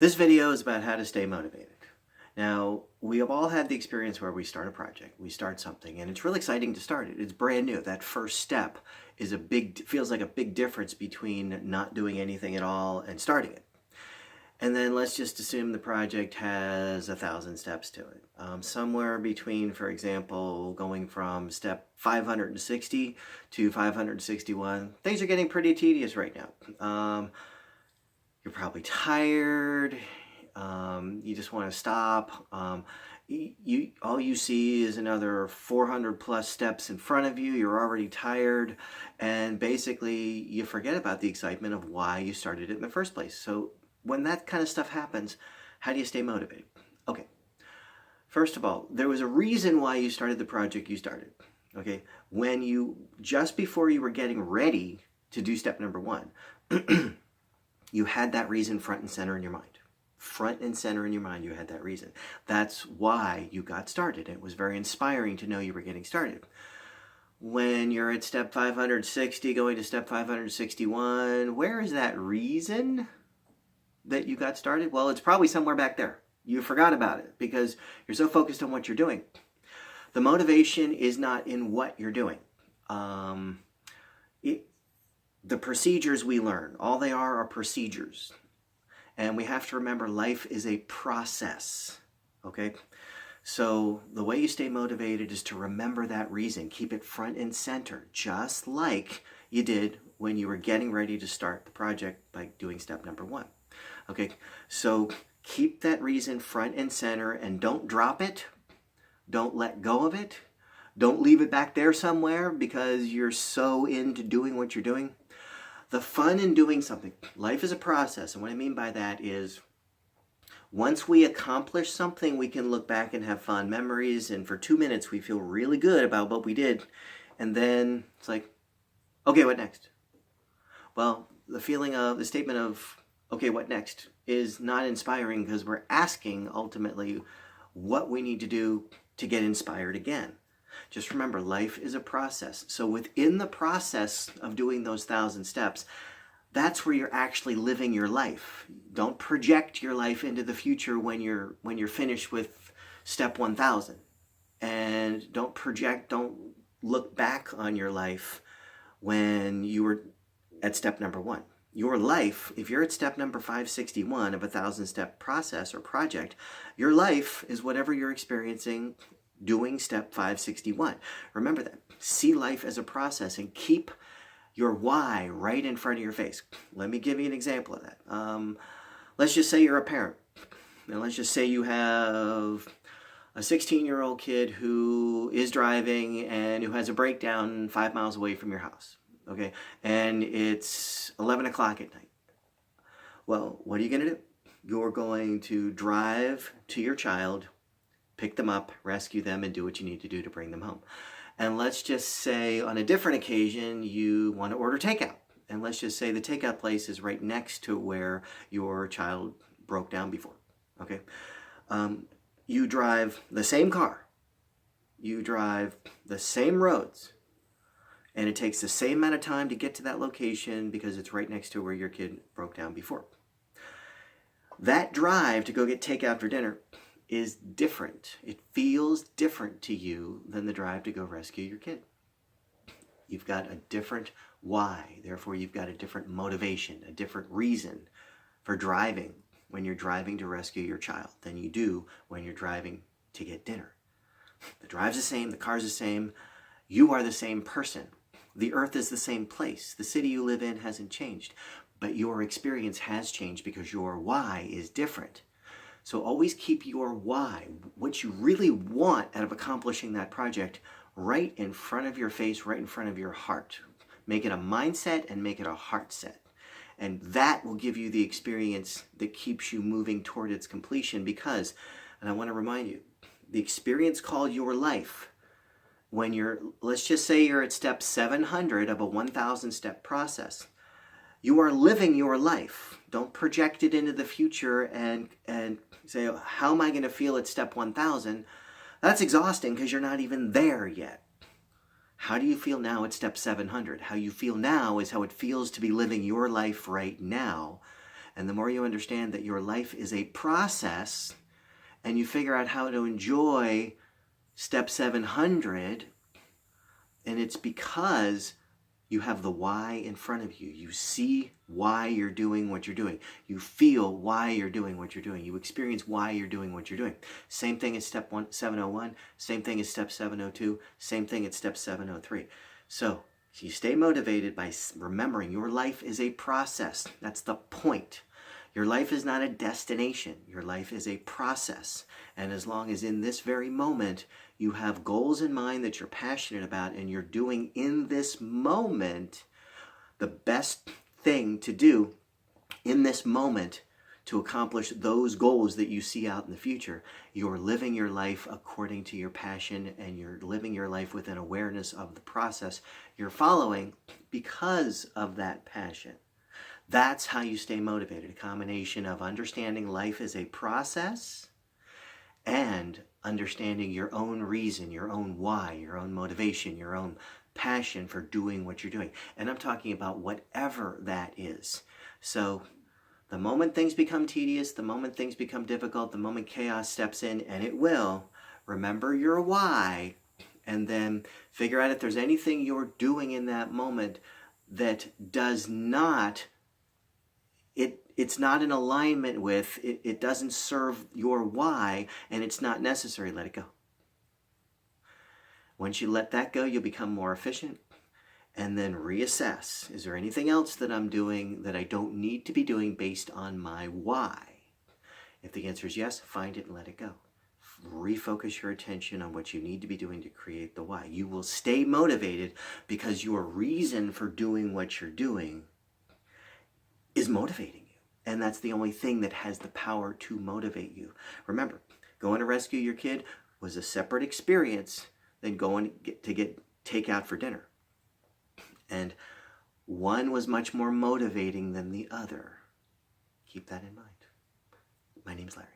This video is about how to stay motivated. Now, we have all had the experience where we start a project, we start something, and it's really exciting to start it. It's brand new. That first step is feels like a big difference between not doing anything at all and starting it. And then let's just assume the project has 1,000 steps to it. Somewhere between, for example, going from step 560 to 561, things are getting pretty tedious right now. You're probably tired. You just want to stop. All you see is another 400 plus steps in front of you. You're already tired, and basically you forget about the excitement of why you started it in the first place. So when that kind of stuff happens, how do you stay motivated? Okay, first of all, there was a reason why you started the project you started. Okay, just before you were getting ready to do step number one, you had that reason front and center in your mind. Front and center in your mind, you had that reason. That's why you got started. It was very inspiring to know you were getting started. When you're at step 560, going to step 561, where is that reason that you got started? Well, it's probably somewhere back there. You forgot about it because you're so focused on what you're doing. The motivation is not in what you're doing. The procedures we learn, all they are procedures. And we have to remember life is a process, okay? So the way you stay motivated is to remember that reason. Keep it front and center, just like you did when you were getting ready to start the project by doing step number one. Okay, so keep that reason front and center and don't drop it. Don't let go of it. Don't leave it back there somewhere because you're so into doing what you're doing. The fun in doing something, life is a process, and what I mean by that is once we accomplish something, we can look back and have fond memories, and for 2 minutes we feel really good about what we did, and then it's like, okay, what next? Well, the statement of, okay, what next, is not inspiring because we're asking ultimately what we need to do to get inspired again. Just remember, life is a process. So within the process of doing those 1,000 steps, that's where you're actually living your life. Don't project your life into the future when you're finished with step 1,000. And don't look back on your life when you were at step number one. Your life, if you're at step number 561 of a 1,000-step process or project, your life is whatever you're experiencing doing step 561. Remember that. See life as a process and keep your why right in front of your face. Let me give you an example of that. Let's just say you're a parent. And let's just say you have a 16-year-old kid who is driving and who has a breakdown 5 miles away from your house. Okay? And it's 11 o'clock at night. Well, what are you going to do? You're going to drive to your child, pick them up, rescue them, and do what you need to do to bring them home. And let's just say on a different occasion, you want to order takeout. And let's just say the takeout place is right next to where your child broke down before. Okay? You drive the same car. You drive the same roads. And it takes the same amount of time to get to that location because it's right next to where your kid broke down before. That drive to go get takeout for dinner is different. It feels different to you than the drive to go rescue your kid. You've got a different why. Therefore, you've got a different motivation, a different reason for driving when you're driving to rescue your child than you do when you're driving to get dinner. The drive's the same, the car's the same, you are the same person. The earth is the same place. The city you live in hasn't changed, but your experience has changed because your why is different. So always keep your why, what you really want out of accomplishing that project, right in front of your face, right in front of your heart. Make it a mindset and make it a heart set. And that will give you the experience that keeps you moving toward its completion because, and I want to remind you, the experience called your life, let's just say you're at step 700 of a 1,000-step process. You are living your life. Don't project it into the future and say, how am I going to feel at step 1,000? That's exhausting because you're not even there yet. How do you feel now at step 700? How you feel now is how it feels to be living your life right now. And the more you understand that your life is a process, and you figure out how to enjoy step 700, and it's because you have the why in front of you. You see why you're doing what you're doing. You feel why you're doing what you're doing. You experience why you're doing what you're doing. Same thing as step 701, same thing as step 702, same thing at step 703. So you stay motivated by remembering your life is a process. That's the point. Your life is not a destination. Your life is a process. And as long as in this very moment you have goals in mind that you're passionate about and you're doing in this moment the best thing to do in this moment to accomplish those goals that you see out in the future, you're living your life according to your passion, and you're living your life with an awareness of the process you're following because of that passion. That's how you stay motivated, a combination of understanding life as a process and understanding your own reason, your own why, your own motivation, your own passion for doing what you're doing. And I'm talking about whatever that is. So the moment things become tedious, the moment things become difficult, the moment chaos steps in, and it will, remember your why, and then figure out if there's anything you're doing in that moment that does not, it's not in alignment with, it doesn't serve your why, and it's not necessary. Let it go. Once you let that go, you'll become more efficient, and then reassess. Is there anything else that I'm doing that I don't need to be doing based on my why? If the answer is yes, find it and let it go. Refocus your attention on what you need to be doing to create the why. You will stay motivated because your reason for doing what you're doing is motivating you. And that's the only thing that has the power to motivate you. Remember, going to rescue your kid was a separate experience than going to get takeout for dinner. And one was much more motivating than the other. Keep that in mind. My name's Larry.